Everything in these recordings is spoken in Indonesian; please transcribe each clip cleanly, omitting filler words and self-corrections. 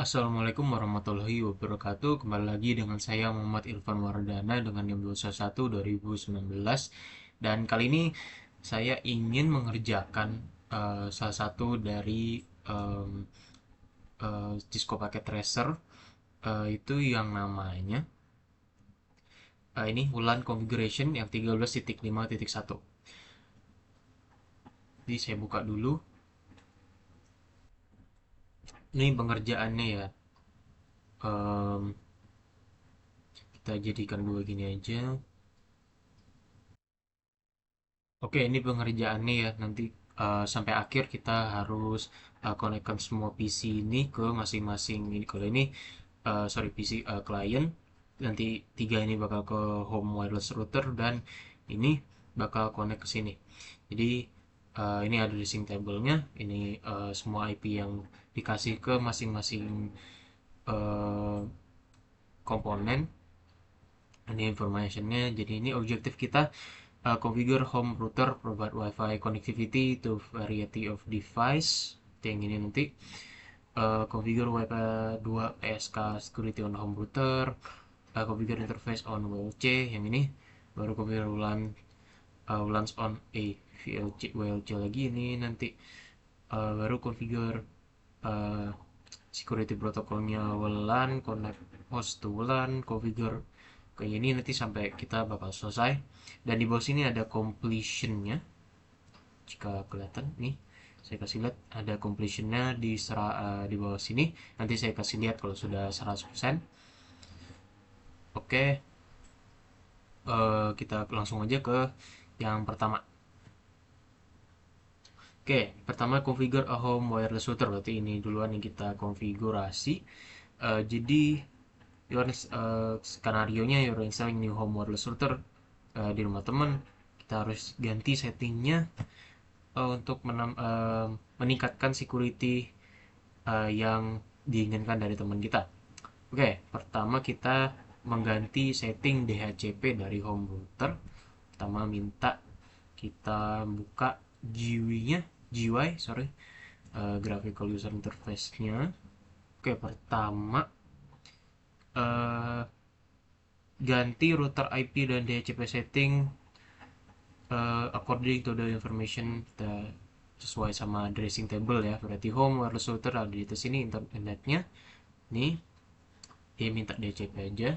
Assalamualaikum warahmatullahi wabarakatuh. Kembali lagi dengan saya Muhammad Irfan Wardana dengan NIM 21 2019. Dan kali ini saya ingin mengerjakan salah satu dari em, Cisco Packet Tracer, itu yang namanya ini WLAN configuration yang 13.5.1. Jadi saya buka dulu. Ini pengerjaannya ya. Em, kita jadikan dua gini aja. Oke, ini pengerjaannya ya. Nanti sampai akhir kita harus konekkan semua PC ini ke masing-masing ini. Kalau ini, sorry, PC klien. Nanti tiga ini bakal ke home wireless router dan ini bakal connect ke sini. Jadi ini ada addressing table-nya. Ini semua IP yang dikasih ke masing-masing eh, komponen. Ini information-nya. Jadi ini objektif kita. Configure home router provide Wi-Fi connectivity to variety of device. Yang ini nanti configure Wi-Fi 2 PSK security on home router. Configure interface on WLC. Yang ini baru configure WLANs on WLC lagi ini nanti baru configure uh, security protokolnya WLAN, connect host to WLAN, configure kayak ini nanti sampai kita bakal selesai. Dan di bawah sini ada completionnya. Jika kelihatan nih, saya kasih lihat ada completionnya di bawah sini. Nanti saya kasih lihat kalau sudah 100%. Oke, kita langsung aja ke yang pertama. Oke, pertama configure a home wireless router. Berarti ini duluan yang kita konfigurasi. Jadi skenario nya you're installing new home wireless router di rumah teman. Kita harus ganti settingnya untuk meningkatkan security yang diinginkan dari teman kita. Oke, pertama kita mengganti setting DHCP dari home router. Pertama minta kita buka GUI, sorry, graphical user interface-nya. Oke, pertama eh, ganti router IP dan DHCP setting according to the information sesuai sama addressing table ya. Berarti home wireless router ada di sini, internetnya nih dia minta DHCP aja.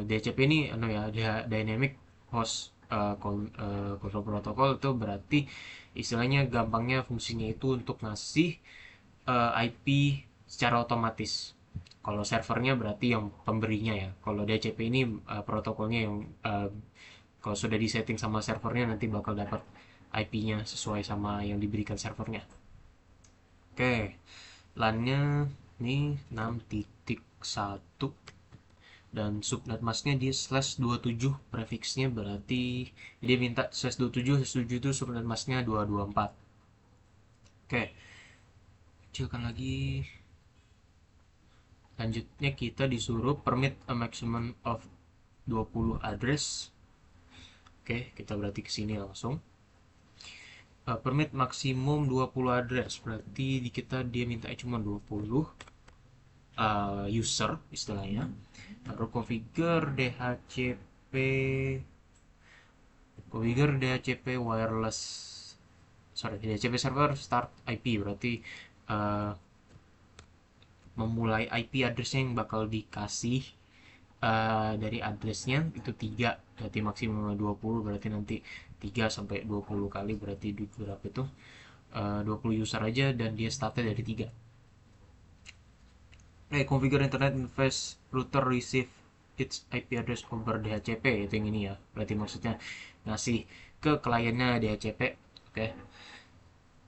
DHCP ini anu ya, dia dynamic host control protocol. Itu berarti istilahnya gampangnya fungsinya itu untuk ngasih IP secara otomatis. Kalau servernya berarti yang pemberinya ya. Kalau DHCP ini protokolnya yang kalau sudah disetting sama servernya nanti bakal dapat IP-nya sesuai sama yang diberikan servernya. Oke, LAN-nya ini 6.1 dan subnet masknya di /27, prefixnya berarti dia minta /27 itu subnet masknya 224. Oke, kecilkan lagi. Lanjutnya kita disuruh permit a maximum of 20 address. Oke, kita berarti ke sini langsung. Permit maksimum 20 address. Berarti di kita dia minta cuma 20 user istilahnya. Baru configure DHCP wireless, sorry, DHCP server start IP. Berarti uh, memulai IP addressnya yang bakal dikasih dari addressnya itu 3, berarti maksimum 20. Berarti nanti 3 sampai 20 kali, berarti berapa itu 20 user aja dan dia startnya dari 3. Configure internet interface router receive its IP address over DHCP, itu yang ini ya. Berarti maksudnya ngasih ke kliennya DHCP. Oke.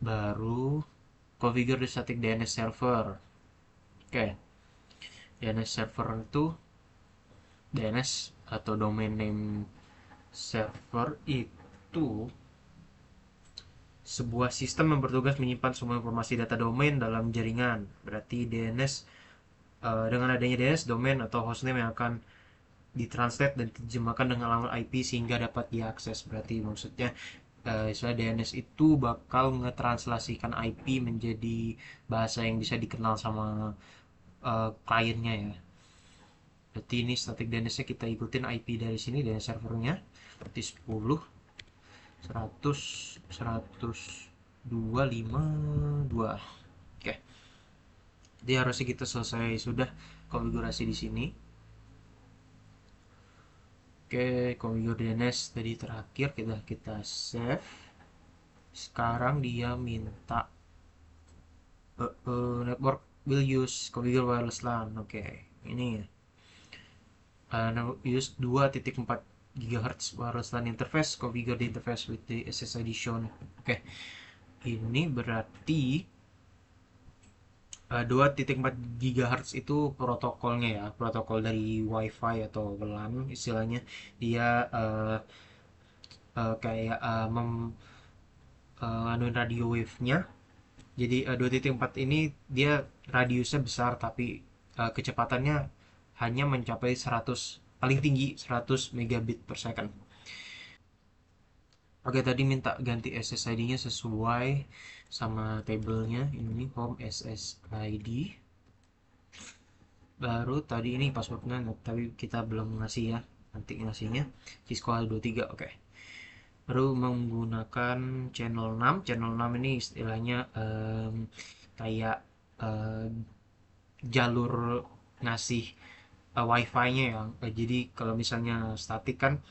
Baru configure the static DNS server. Oke. DNS server itu DNS atau domain name server itu sebuah sistem yang bertugas menyimpan semua informasi data domain dalam jaringan. Berarti DNS, dengan adanya DNS, domain atau hostname yang akan ditranslate dan diterjemahkan dengan alamat IP sehingga dapat diakses. Berarti maksudnya Istilah DNS itu bakal ngetranslasikan IP menjadi bahasa yang bisa dikenal sama kliennya ya. Berarti ini static DNS-nya kita ikutin IP dari sini dari servernya. Berarti 10, 100, 102.5.2. Oke. Jadi harusnya kita selesai sudah konfigurasi di sini. Oke, configure DNS tadi terakhir kita save. Sekarang dia minta network will use configure wireless LAN. Oke, ini use 2.4 GHz wireless LAN interface. Configure the interface with the SSID shown. Oke, ini berarti 2.4 GHz itu protokolnya ya, protokol dari WiFi atau LAN istilahnya. Dia kayak anuin radio wave-nya. Jadi 2.4 ini dia radiusnya besar tapi kecepatannya hanya mencapai 100, paling tinggi 100 megabit per second. Oke, tadi minta ganti SSID-nya sesuai sama tabelnya. Ini home SSID. Baru tadi ini passwordnya, tapi kita belum ngasih ya. Nanti ngasihnya Cisco H23. Oke. Baru menggunakan channel 6. Channel 6 ini istilahnya kayak em, jalur ngasih wifi-nya ya. Jadi kalau misalnya statik kan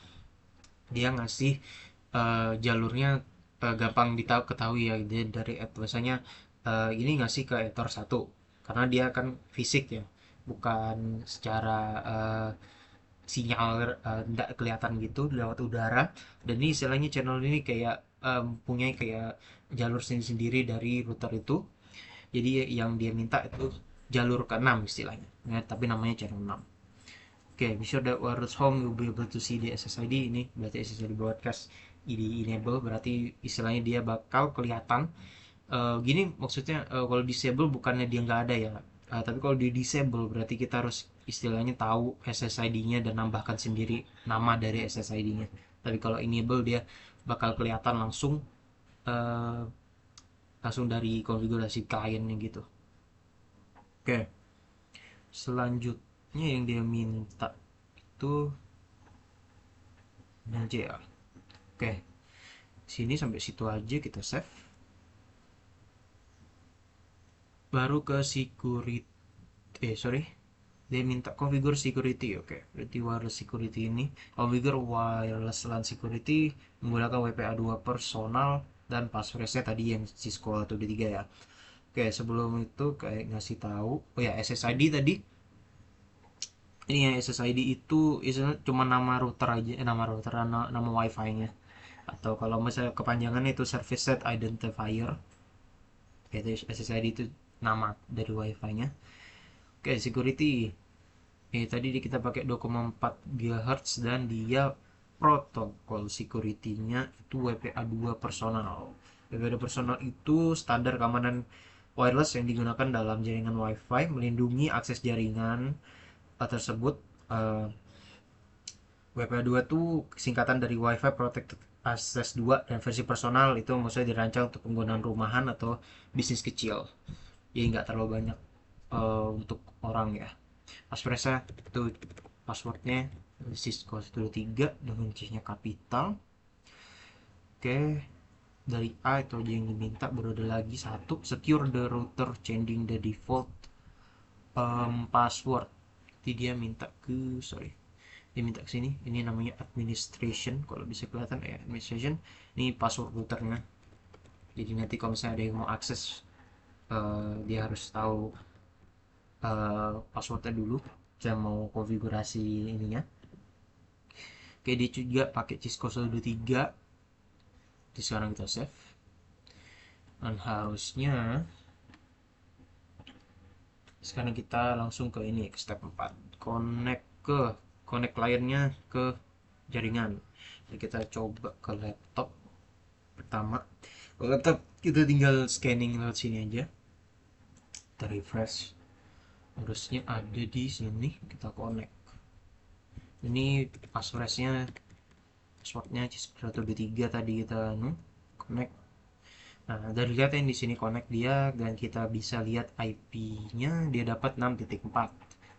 dia ngasih jalurnya gampang ketahui ya. Jadi dari biasanya ini ngasih ke ether 1 karena dia kan fisik ya, bukan secara sinyal tidak kelihatan gitu lewat udara. Dan ini istilahnya channel ini kayak punya kayak jalur sendiri dari router itu. Jadi yang dia minta itu jalur ke-6 istilahnya ya, tapi namanya channel 6. Oke, be sure that wireless home you'll be able to see the SSID. Ini berarti SSID broadcast ini enable, berarti istilahnya dia bakal kelihatan. Gini maksudnya, kalau disable bukannya dia nggak ada ya. Tapi kalau di disable berarti kita harus istilahnya tahu SSID-nya dan nambahkan sendiri nama dari SSID-nya. Tapi kalau enable dia bakal kelihatan langsung, eh, langsung dari konfigurasi kliennya gitu. Oke, selanjutnya yang dia minta itu NCA. Oke, sini sampai situ aja kita save. Baru ke security. Sorry. Dia minta configure security. Oke, berarti wireless security ini. Configure wireless LAN security menggunakan WPA2 personal dan passwordnya tadi yang Cisco atau D3 ya. Oke, sebelum itu kayak ngasih tahu. Oh ya, SSID tadi. Ini ya SSID itu isinya cuma nama router aja, nama router, nama wifi-nya. Atau kalau misalnya kepanjangannya itu service set identifier. Itu SSID itu nama dari wifi-nya. Oke, security. Tadi kita pakai 2,4 GHz dan dia protokol security-nya itu WPA2 personal. WPA2 personal itu standar keamanan wireless yang digunakan dalam jaringan WiFi, melindungi akses jaringan tersebut. Uh, WPA2 itu singkatan dari Wi-Fi Protected Access 2 dan versi personal itu maksudnya dirancang untuk penggunaan rumahan atau bisnis kecil. Jadi nggak terlalu banyak untuk orang ya. Passwordnya itu passwordnya Cisco 123 dengan C-nya kapital. Oke, dari A itu aja yang diminta. Baru ada lagi satu, secure the router changing the default password. Jadi dia minta ke, sorry, dia minta ke sini. Ini namanya administration, kalau bisa kelihatan ya, administration. Ini password routernya. Jadi nanti kalau misalnya ada yang mau akses, dia harus tahu passwordnya dulu. Saya mau konfigurasi ininya. Oke, dia juga pakai Cisco 123. Jadi sekarang kita save. Dan harusnya sekarang kita langsung ke ini, ke step 4. Connect kliennya ke jaringan. Jadi kita coba ke laptop pertama. Kalau laptop kita tinggal scanning lewat sini aja. Kita refresh. Harusnya ada di sini. Kita connect. Ini passwordnya passwordnya cis123 tadi kita connect. Nah, dari lihat yang di sini connect dia dan kita bisa lihat IP-nya dia dapat 6.4.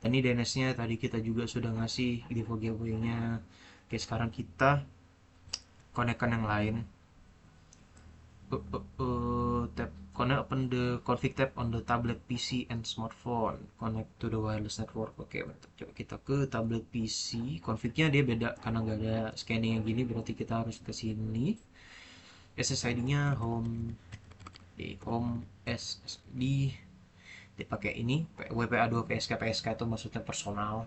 Dan ini DNS-nya tadi kita juga sudah ngasih di giveaway-nya. Oke, sekarang kita connect-kan yang lain. Tap connect open the config tab on the tablet PC and smartphone. Connect to the wireless network. Oke, mantap. Coba kita ke tablet PC. Config-nya dia beda karena nggak ada scanning yang gini, berarti kita harus ke sini. SSID-nya home di home SSD dipakai ini WPA2 PSK itu maksudnya personal.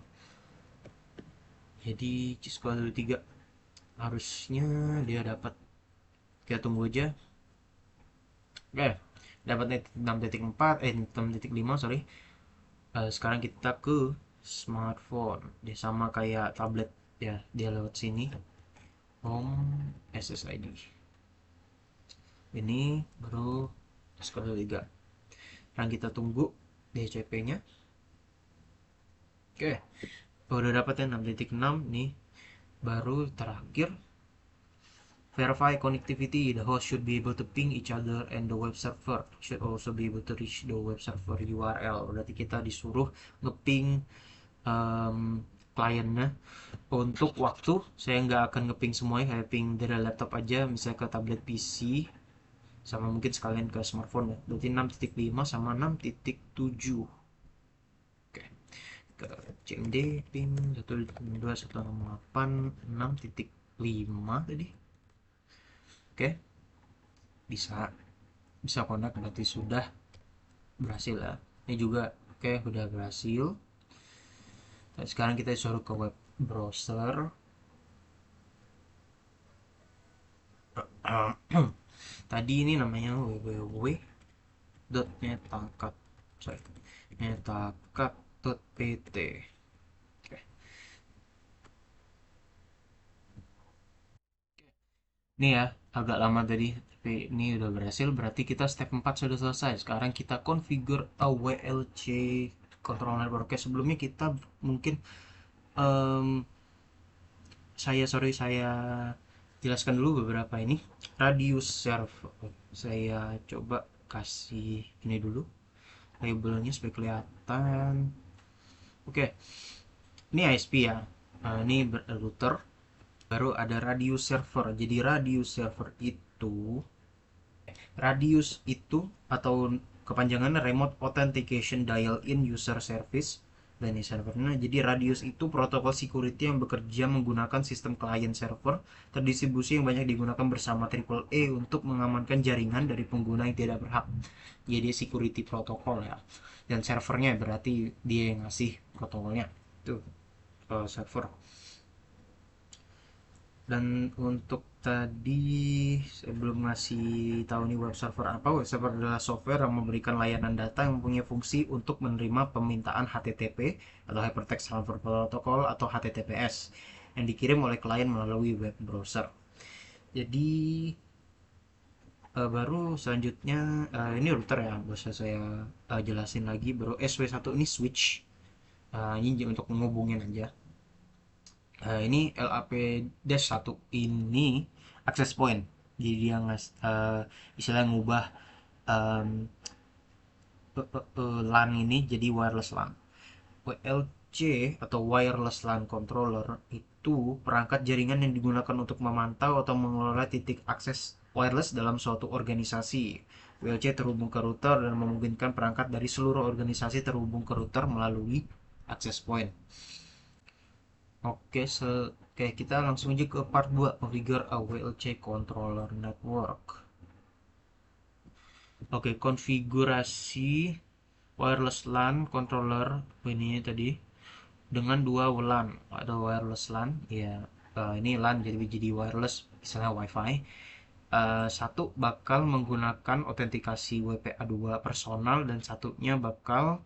Jadi cis223 harusnya dia dapat, kita tunggu aja. Oke, dapat 6.4 6.5 sorry. Sekarang kita ke smartphone, dia sama kayak tablet ya, dia lewat sini home SSID ini baru cis223. Sekarang kita tunggu DHCP nya. Oke, udah dapat ya 6.6 nih. Baru terakhir verify connectivity. The host should be able to ping each other and the web server should also be able to reach the web server URL. Berarti kita disuruh ngeping kliennya. Untuk waktu saya nggak akan ngeping semuanya, kayak ping dari laptop aja misalnya ke tablet PC sama mungkin sekalian ke smartphone ya. Berarti 6.5 sama 6.7. Oke, ke CMD ping 192.168.6.5 tadi. Oke, bisa bisa connect, berarti sudah berhasil ya. Ini juga oke, udah berhasil. Nah, sekarang kita disuruh ke web browser. Tadi ini namanya www.metacat, sorry, metacat.pt. Oke. Ini ya agak lama tadi, tapi ini udah berhasil. Berarti kita step 4 sudah selesai. Sekarang kita configure a WLC control network. Oke, sebelumnya kita mungkin um, saya jelaskan dulu beberapa ini radius server. Saya coba kasih ini dulu labelnya supaya kelihatan. Oke, ini ISP ya. Ini router. Baru ada radius server. Jadi radius itu atau kepanjangannya Remote Authentication Dial-in User Service. Dan ini servernya. Jadi radius itu protokol security yang bekerja menggunakan sistem client server terdistribusi yang banyak digunakan bersama AAA untuk mengamankan jaringan dari pengguna yang tidak berhak. Jadi security protokol ya. Dan servernya berarti dia yang ngasih protokolnya. Itu server. Dan untuk tadi saya belum ngasih tahu nih web server apa. Web server adalah software yang memberikan layanan data yang mempunyai fungsi untuk menerima permintaan HTTP atau Hypertext Transfer Protocol atau HTTPS yang dikirim oleh klien melalui web browser. Jadi baru selanjutnya ini router ya, bisa saya jelasin lagi. Baru SW1 ini switch. Ini untuk menghubungin aja. Ini LAP-1 ini access point. Jadi dia istilah ngubah um, LAN ini jadi wireless LAN. WLC atau wireless LAN controller itu perangkat jaringan yang digunakan untuk memantau atau mengelola titik akses wireless dalam suatu organisasi. WLC terhubung ke router dan memungkinkan perangkat dari seluruh organisasi terhubung ke router melalui access point. Oke, kita langsung aja ke part 2, configure a WLC controller network. Oke, konfigurasi wireless LAN controller ini tadi dengan dua WLAN. Ada wireless LAN, ya ini LAN jadi wireless, misalnya WiFi. Satu bakal menggunakan autentikasi WPA2 personal dan satunya bakal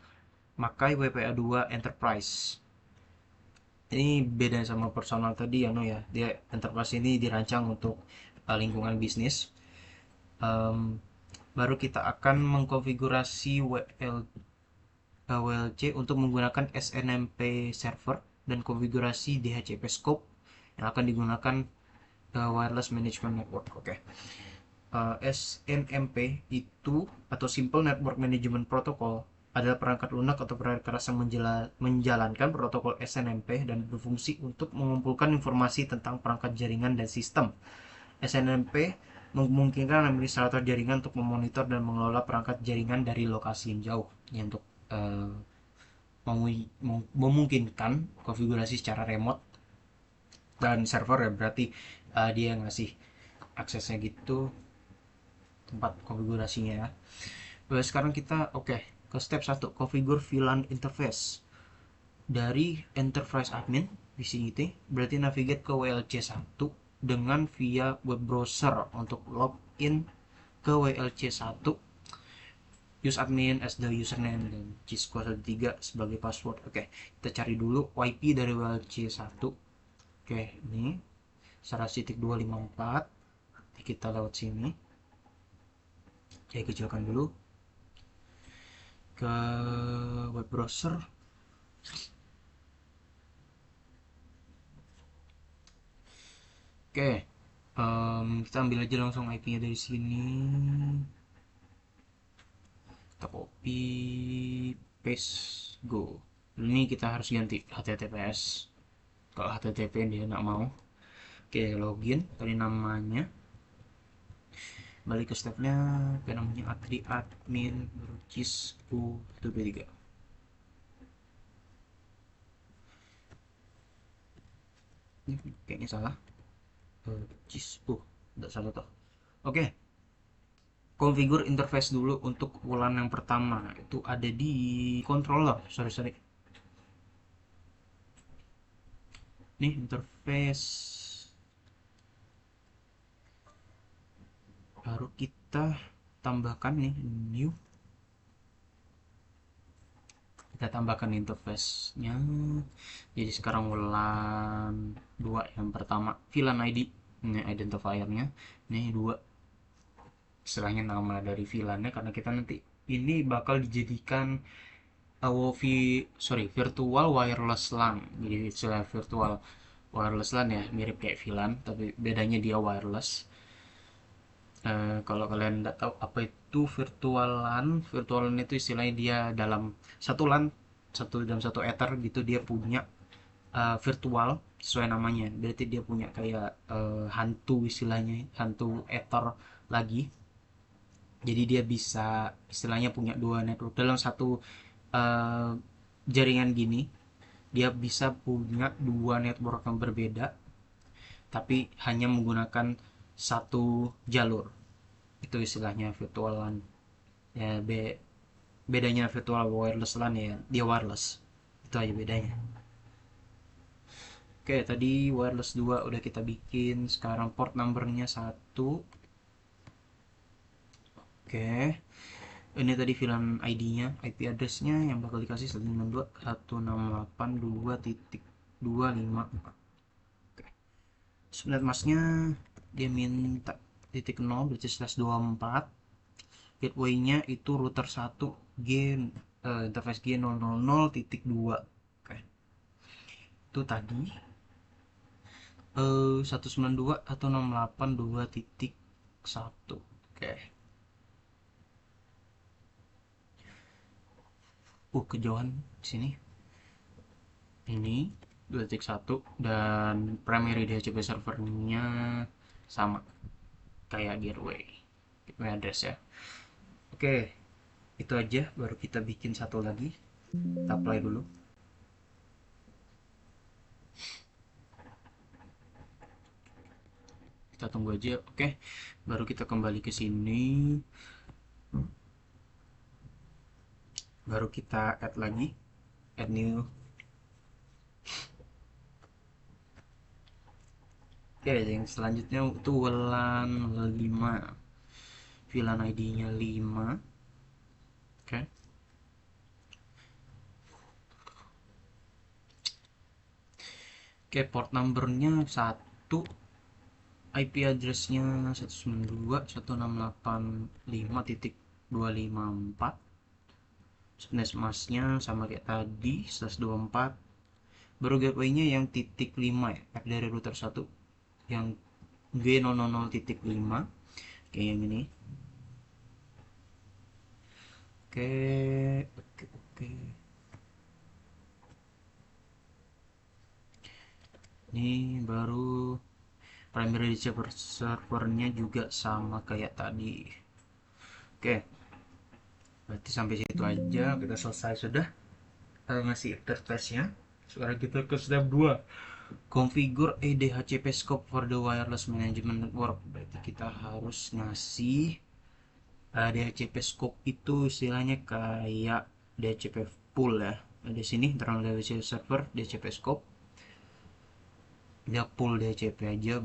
pakai WPA2 enterprise. Ini beda sama personal tadi ya, no ya. Dia enterprise ini dirancang untuk lingkungan bisnis. Baru kita akan mengkonfigurasi WLC untuk menggunakan SNMP server dan konfigurasi DHCP scope yang akan digunakan Wireless Management Network. Oke. SNMP itu atau Simple Network Management Protocol adalah perangkat lunak atau perangkat keras yang menjalankan protokol SNMP dan berfungsi untuk mengumpulkan informasi tentang perangkat jaringan dan sistem. SNMP memungkinkan administrator jaringan untuk memonitor dan mengelola perangkat jaringan dari lokasi yang jauh, ya, untuk uh, memungkinkan konfigurasi secara remote dan server, ya berarti dia ngasih aksesnya gitu, tempat konfigurasinya ya. Sekarang kita ke step 1, configure VLAN interface. Dari enterprise admin di sini berarti navigate ke WLC1 dengan via web browser untuk login ke WLC1. Use admin as the username dan cisco13 sebagai password. Kita cari dulu IP dari WLC1. Ini 100.254. Kita lewat sini. Kecilkan dulu ke web browser. Kita ambil aja langsung IP-nya dari sini. Kita copy, paste, go. Ini kita harus ganti HTTPS. Kalau HTTP dia nggak mau. Login. Tadi namanya. Balik ke stepnya. Namanya admin cisco 123. Ini kayaknya salah. Tidak salah toh. Configure interface dulu untuk WLAN yang pertama. Itu ada di controller. Sorry. Nih interface. Baru kita tambahkan nih new. Kita tambahkan interface-nya. Jadi sekarang WLAN 2 yang pertama, VLAN ID. Ini identifier-nya. Ini 2. Istilahnya nama dari VLAN-nya karena kita nanti ini bakal dijadikan virtual wireless LAN. Jadi istilah virtual wireless LAN ya mirip kayak VLAN, tapi bedanya dia wireless. Kalau kalian tidak tahu apa itu virtual LAN itu istilahnya dia dalam satu LAN, dalam satu ether gitu, dia punya virtual sesuai namanya. Berarti dia punya kayak hantu, istilahnya hantu ether lagi. Jadi dia bisa istilahnya punya dua network dalam satu uh, jaringan gini. Dia bisa punya dua network yang berbeda, tapi hanya menggunakan satu jalur. Itu istilahnya virtual LAN. Ya, bedanya virtual wireless LAN ya dia wireless. Itu aja bedanya. Tadi wireless 2 udah kita bikin. Sekarang port numbernya 1. Ini tadi VLAN ID-nya, IP address-nya yang bakal dikasih 192.168.2.254. Subnet mask-nya dia minta titik 0 berarti /24. Gateway-nya itu router 1 G interface G000.2. Itu tadi 192.168.2.1. Kejauhan sini. Ini 2.1 dan primary DHCP servernya sama kayak gateway address ya. Itu aja, baru kita bikin satu lagi. Kita apply dulu. Kita tunggu aja. Baru kita kembali ke sini. Baru kita add lagi, add new. Yang selanjutnya itu WLAN 5, VLAN ID-nya 5. Port numbernya 1, IP address-nya 192.168.5.254. Subnet mask-nya sama kayak tadi, /24. Baru gateway-nya yang titik 5 ya, dari router 1 yang G000.5 kayak yang ini. Oke, oke. Ini baru primary servernya juga sama kayak tadi. Oke, berarti sampai situ aja kita selesai sudah ngasih interface-nya. Sekarang kita ke step 2. Configure a DHCP scope for the wireless management network. Berarti kita harus ngasih DHCP scope itu istilahnya kayak DHCP pool ya. Di sini internal DHCP server, DHCP scope. Dia pool DHCP aja,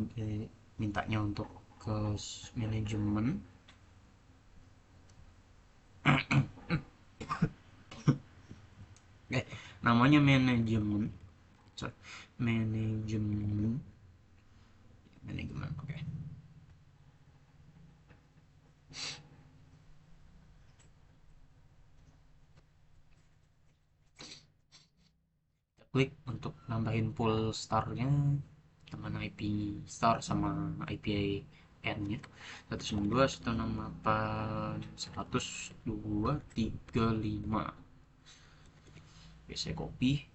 mintanya untuk ke manajemen. Namanya manajemen. Sorry, manajemen oke. Kita klik untuk nambahin pool starnya dengan IP star sama IP n nya 192.168.102.35. Oke, saya copy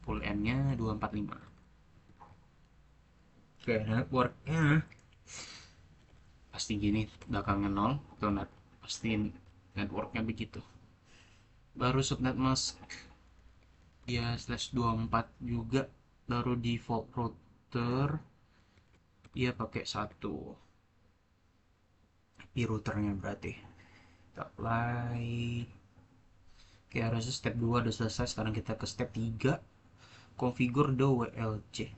pool n nya 245. Oke, networknya pasti gini belakangnya 0 atau pasti networknya begitu. Baru subnet mask ya /24 juga, baru default router dia pakai 1 IP routernya berarti. Kita apply. Oke, harusnya step 2 udah selesai. Sekarang kita ke step 3, configure the WLC.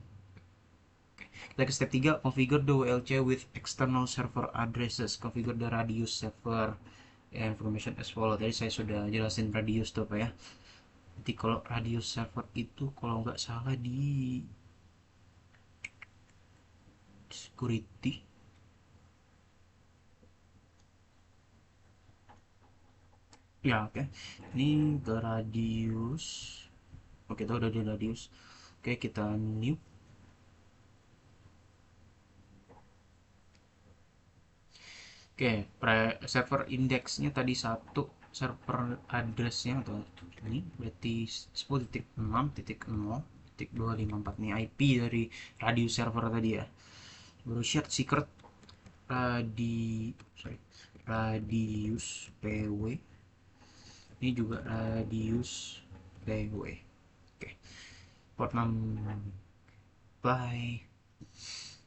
Kita ke step 3, configure the WLC with external server addresses. Configure the radius server information as follow. Tadi saya sudah jelasin radius tuh Pak ya. Nanti kalau radius server itu kalau nggak salah di security. Ya oke. Ini ke radius. Oke, kita udah di radius. Oke, kita new. Oke, server indexnya tadi 1, server addressnya atau ini berarti 10.6.0.254 nih IP dari radius server tadi ya. Baru shared secret radius PW. Ini juga radius PW. Oke, port 6 apply.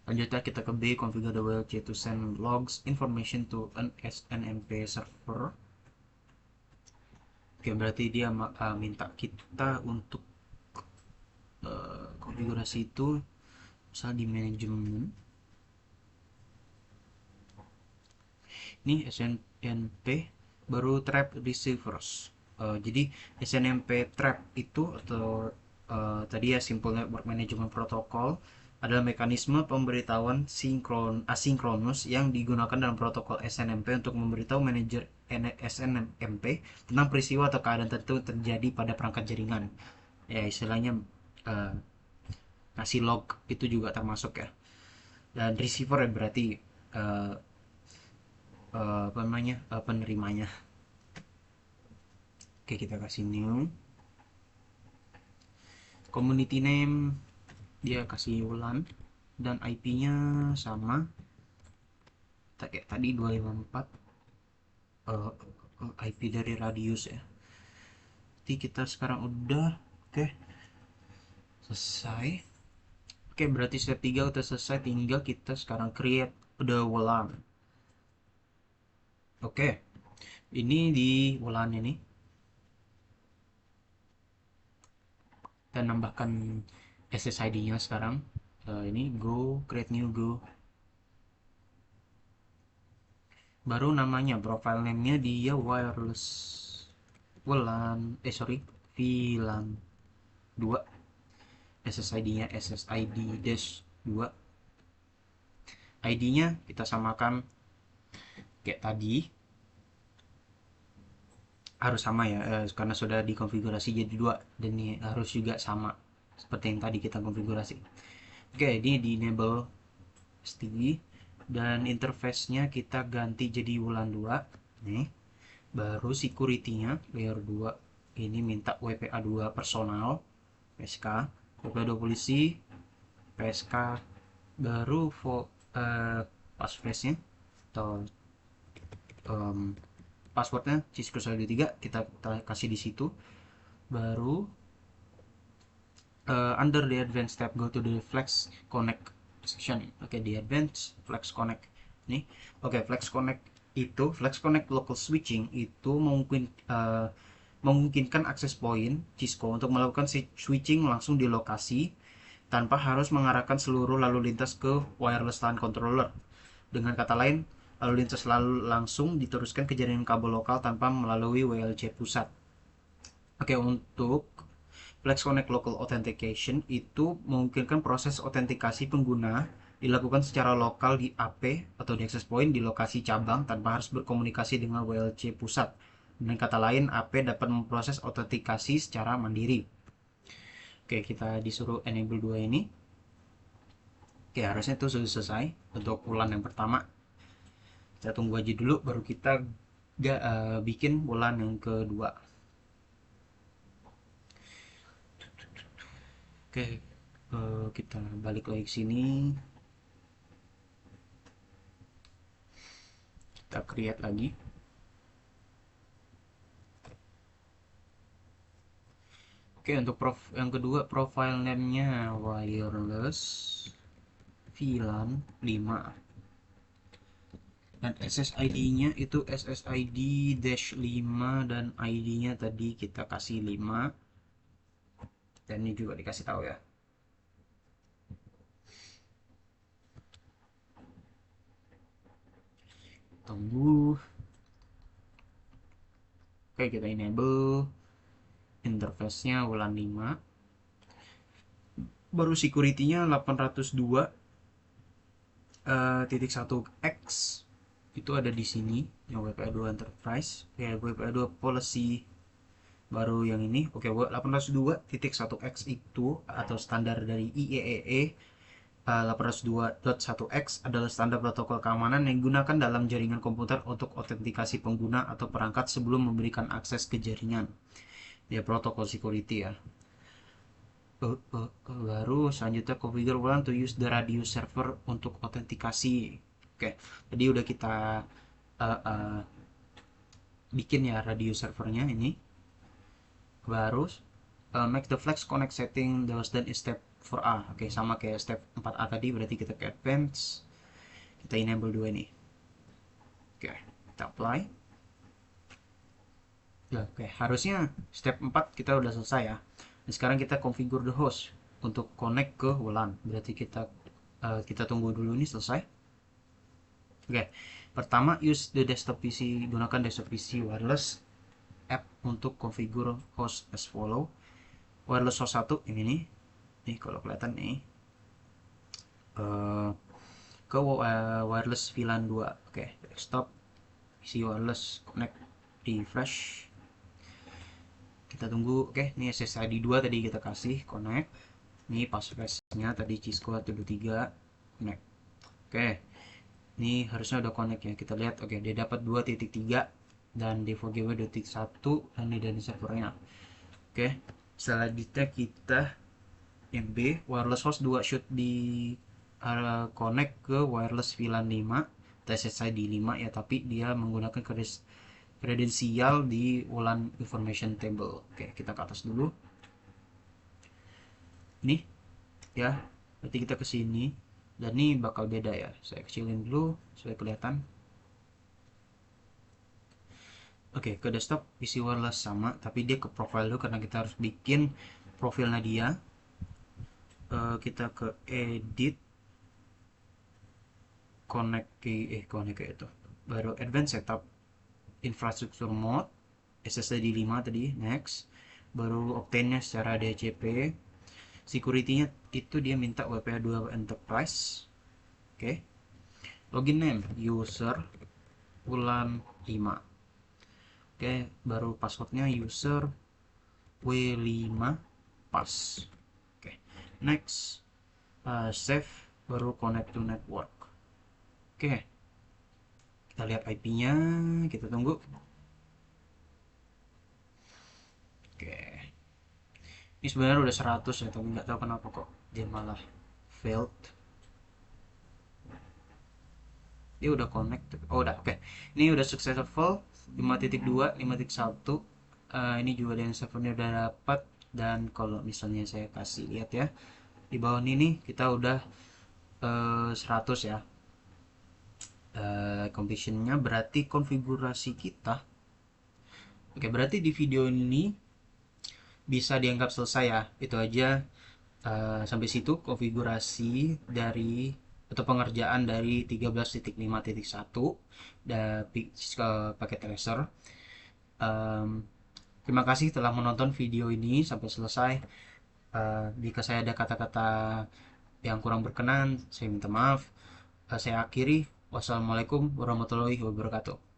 Lanjutnya kita ke B, configure the WLC to send logs information to an SNMP server. Oke, berarti dia minta kita untuk konfigurasi itu misalnya di manajemen. Ini SNMP baru trap receivers. Jadi SNMP trap itu atau tadi ya simple network management protocol adalah mekanisme pemberitahuan asinkronus yang digunakan dalam protokol SNMP untuk memberitahu manajer SNMP tentang peristiwa atau keadaan tertentu terjadi pada perangkat jaringan. Ya istilahnya uh, ngasih log itu juga termasuk ya. Dan receiver ya berarti uh, apa namanya penerimanya. Oke, kita kasih new. Community name dia kasih Wulan dan IP-nya sama kayak tadi 254 IP dari radius ya. Jadi kita sekarang udah oke selesai. Oke, berarti step 3 udah selesai, tinggal kita sekarang create the WLAN. Oke, ini di WLAN ini kita nambahkan SSID-nya sekarang. Ini go create new go. Baru namanya profile name-nya dia wireless WLAN VLAN 2. SSID-nya SSID dash 2. ID-nya kita samakan kayak tadi, harus sama ya karena sudah dikonfigurasi jadi 2 dan ini harus juga sama seperti yang tadi kita konfigurasi. Oke, ini di enable ST, dan interface-nya kita ganti jadi wulan 2 nih. Baru security-nya layer 2 ini minta WPA2 personal PSK, WPA2 polisi PSK. Baru passphrase-nya atau passwordnya Cisco 3 kita kasih di situ. Baru under the advanced tab, go to the flex connect section. Oke, di advanced flex connect nih. Oke, flex connect itu flex connect local switching itu memungkinkan akses point Cisco untuk melakukan switching langsung di lokasi tanpa harus mengarahkan seluruh lalu lintas ke wireless LAN controller. Dengan kata lain, lalu lintas langsung diteruskan ke jaringan kabel lokal tanpa melalui WLC pusat. Oke, untuk Flex Connect Local Authentication itu memungkinkan proses autentikasi pengguna dilakukan secara lokal di AP atau di access point di lokasi cabang tanpa harus berkomunikasi dengan WLC pusat. Dengan kata lain, AP dapat memproses autentikasi secara mandiri. Oke, kita disuruh enable 2 ini. Oke, harusnya itu sudah selesai untuk bulan yang pertama. Kita tunggu aja dulu baru kita bikin bulan yang kedua. Oke, kita balik lagi ke sini. Kita create lagi. Oke, untuk yang kedua profile name-nya wireless VLAN 5 dan SSID-nya itu SSID-5 dan ID-nya tadi kita kasih 5 dan ini juga dikasih tahu ya. Tunggu. Oke, kita enable interface-nya wulan 5. Baru security-nya 802.1x itu ada di sini yang WPA2 Enterprise ya, WPA2 Policy baru yang ini. Oke, 802.1x itu atau standar dari IEEE 802.1x adalah standar protokol keamanan yang digunakan dalam jaringan komputer untuk autentikasi pengguna atau perangkat sebelum memberikan akses ke jaringan. Ya, protokol security ya. Baru selanjutnya configure WLAN to use the radio server untuk autentikasi. Oke, tadi udah kita bikin ya radio servernya ini. Baru make the flex connect setting less than step 4A. Oke, sama kayak step 4A tadi, berarti kita ke advance. Kita enable 2 ini. Oke, kita apply. Ya, oke, harusnya step 4 kita udah selesai ya. Nah, sekarang kita configure the host untuk connect ke WLAN. Berarti kita tunggu dulu ini selesai. Oke, pertama use the desktop PC, gunakan desktop PC wireless app untuk configure host as follow. Wireless host 1 ini nih kalau kelihatan nih ke wireless VLAN 2. Oke, desktop PC wireless connect, refresh. Kita tunggu. Oke, ini SSID 2 tadi kita kasih connect. Ini passphrase-nya tadi Cisco 3 connect. Oke, ini harusnya udah connect ya. Kita lihat. Oke, dia dapat 2.3 dan default gateway 2.1 dan ini dari servernya. Oke, selanjutnya kita yang B, wireless host 2 should di connect ke wireless VLAN 5 TSSID 5 ya, tapi dia menggunakan kredensial di WLAN information table. Oke, kita ke atas dulu. Nih ya, berarti kita ke sini dan ini bakal beda ya. Saya kecilin dulu supaya kelihatan. Oke, ke desktop PC wireless sama, tapi dia ke profile dulu karena kita harus bikin profilnya dia. Kita ke edit, connect itu. Baru advanced setup infrastructure mode, SSD 5 tadi, next. Baru obtain-nya secara DHCP. Security-nya itu dia minta WPA2 Enterprise. Oke. Login name user wulan 5. Oke, baru passwordnya user W5 pass. Oke, next save baru connect to network. Oke, kita lihat IP-nya, kita tunggu. Oke, ini sebenarnya udah 100 ya, tapi nggak tahu kenapa kok dia malah failed. Dia udah connect. Oh udah, oke. Ini udah successful 5.2, 5.1. Ini juga dan servernya udah dapat. Dan kalau misalnya saya kasih lihat ya, di bawah ini kita udah 100 ya. Completionnya berarti konfigurasi kita. Oke, berarti di video ini bisa dianggap selesai ya. Itu aja. Sampai situ konfigurasi dari atau pengerjaan dari 13.5.1 dari paket tracer. Um, Terima kasih telah menonton video ini sampai selesai. Jika saya ada kata-kata yang kurang berkenan, saya minta maaf. Saya akhiri. Wassalamualaikum warahmatullahi wabarakatuh.